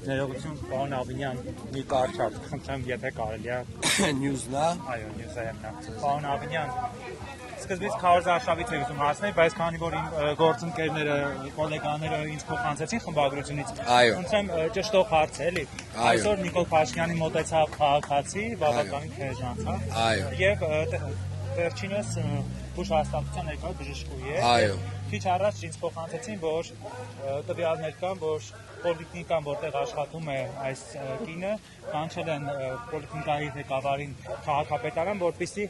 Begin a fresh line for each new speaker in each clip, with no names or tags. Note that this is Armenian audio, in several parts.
Ներողություն, պարոն Աբինյան, մի կարճ խնդրեմ, եթե կարելի է։
Նյուզն է։
Այո, նյուզը եմ նա։ Պարոն Աբինյան, սկզբից քարոզարշավից էի ուզում հարցնել, բայց քանի որ իմ գործընկերները, գոլեգաները ինձ փոխանցեցին խմբագրությունից, խնդրեմ ճշտող հարց է, էլի։ Այսօր Նիկոլ Փաշինյանի մոտեցավ քաղաքացի, բավականին քեժանցավ։
Այո։
Եվ վերջինս Բուշ հաստատության ներկայ բժշկուհի է։
Այո։
Քիչ առաջ ինձ փոխանցեցին, որ տվյալներ կան, որ պոլիկլինիկան, որտեղ աշխատում է այս կինը, կանչել են պոլիկլինիկայի ղեկավարին քաղաքապետարան, որպեսզի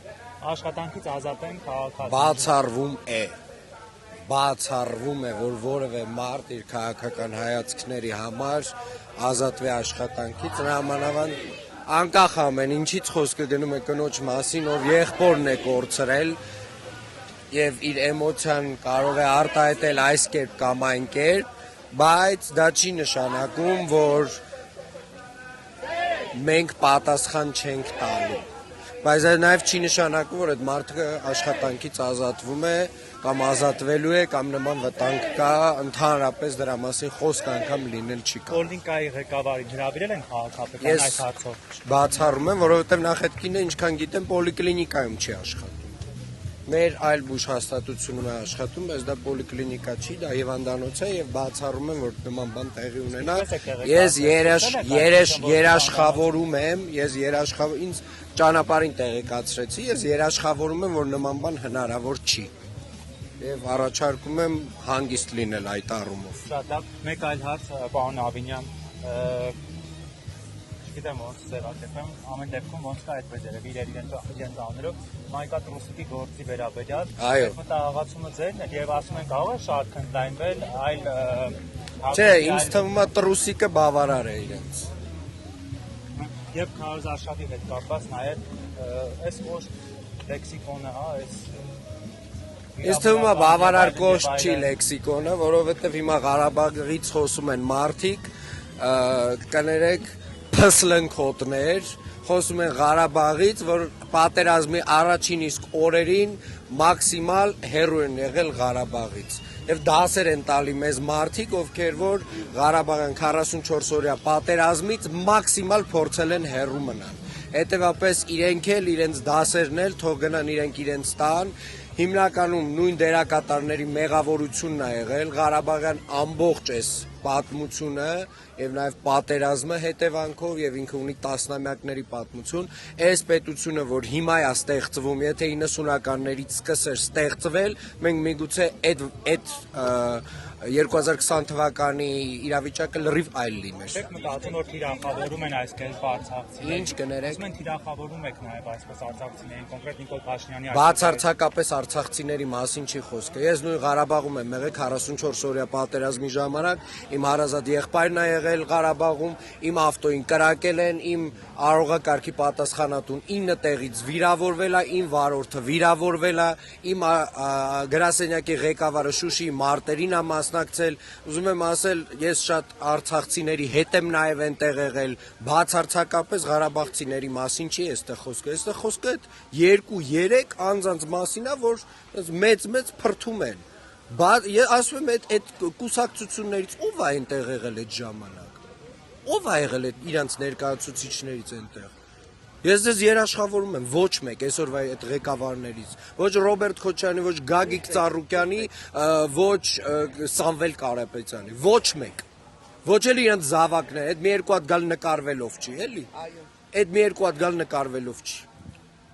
աշխատանքից ազատեն քաղաքացին։
Բացառվում է, որ որևէ մարդ իր քաղաքական հայացքների համար ազատվի աշխատանքից, հրամանավանդ անկախ ամեն ինչից խոսքը գնում է կնոջ մասին, ով եղբորն է կորցրել եւ իր էմոցիան կարող է արտահայտել այս կերպ կամ այն կերպ, բայց դա չի նշանակում, որ մենք պատասխան չենք տալու։ Բայց դա նաև չի նշանակում, որ այդ մարդը աշխատանքից ազատվում է կամ ազատվելու է կամ նման վտանգ կա, ընդհանրապես դրա մասին խոսք անգամ լինել չի կարող։
Պոլիկլինիկայի ղեկավարին հրավիրել են քաղաքապետարան այս հարցով։
Բացառում եմ, որովհետև նախ այդ կինը, ինչքան գիտեմ, պոլիկլինիկայում չի աշխատում։ Մեր այլ բուժ հաստատությունում է աշխատում, բայց դա պոլիկլինիկա չի, դա հիվանդանոց է եւ բացառում եմ, որ նման բան տեղի ունենա։ Ես երաշխավորում եմ, ինձ ճանապարհին տեղեկացրեցի, ես երաշխավորում եմ, որ նման բան հնարավոր չի։ Եվ առաջարկում եմ հանգիստ լինել այդ առումով։
Շատ լավ, մեկ այլ հարց, պարոն Աբինյան, գիտեմ ոնց ձևակերպեմ, ամեն դեպքում ոնց կա այդպես երևի իրենց անունով Մայկա Տրուսիկի գործի վերաբերյալ մտահղացումը ձերն է եւ ասում են կարող է շարք ընդլայնվել այլ
Չէ, ինձ թվում է Տրուսիկը բավարար է իրենց։
Եվ քարոզարշավի հետ կապված նաեւ այս ոչ լեքսիկոնը, հա, այս
Ես թվում է բավարար կոշտ չի լեքսիկոնը, որովհետեւ հիմա Ղարաբաղից խոսում են մարդիկ, կներեք փսլնքոտներ, խոսում են Ղարաբաղից, որ պատերազմի առաջին իսկ օրերին մաքսիմալ հեռու են եղել Ղարաբաղից։ Եվ դասեր են տալի մեզ մարդիկ, ովքեր որ Ղարաբաղյան 44 օրյա պատերազմից մաքսիմալ փորձել են հեռու մնալ։ Հետևաբար իրենք էլ իրենց դասերն էլ թող գնան իրենց տան։ Հիմնականում նույն դերակատարների մեղավորությունն է եղել Ղարաբաղյան ամբողջ այս պատմությունը եւ նաեւ պատերազմը հետևանքով եւ ինքը ունի տասնամյակների պատմություն, այս պետությունը, որ հիմա է ստեղծվում, եթե 90-ականներից սկսեր ստեղծվել, մենք միգուցե այդ 2020 թվականի իրավիճակը լրիվ այլ լիներ։
Եք մտածում, որ թիրախավորում են այս կերպ արցախցիներին։
Ինչ կներեք։
Ասում են թիրախավորում եք նաեւ այսպես արցախցիներին, կոնկրետ Նիկոլ Փաշինյանի
Բացարձակապես արցախցիների մասին չի խոսքը։ Ես նույն Ղարաբաղում եմ եղել 44 օրյա պատերազմի ժամանակ, իմ հարազատ եղբայրն է եղել Ղարաբաղում, իմ ավտոին կրակել են, իմ արողակարգի պատասխանատուն 9 տեղից վիրավորվել է, իմ վարորդը վիրավորվել է, իմ գրասենյակի ղեկավարը Շուշիի մարտերին է մասնակցել։ Ուզում եմ ասել, ես շատ արցախցիների հետ եմ նաև այնտեղ եղել, բացարձակապես ղարաբաղցիների մասին չի այստեղ խոսքը։ Այստեղ խոսքը այդ 2-3 անձանց մասին է, որ մեծ փրթում են։ Ես ասում եմ այդ կուսակցություններից ով է այնտեղ եղել այդ ժամանակ։ Ով է եղել այդ իրանց ներկայացուցիչներից այնտեղ։ Ես ձեզ երաշխավորում եմ ոչ մեկ այսօրվա այդ ղեկավարներից, ոչ Ռոբերտ Քոչարյանի, ոչ Գագիկ Ծառուկյանի, ոչ Սամվել Կարապետյանի, ոչ մեկ։ Ոչ էլ իրանց զավակները, այդ մի երկու հատ գալ նկարվելով չի, էլի։ Այդ մի երկու հատ գալ նկարվելով չի։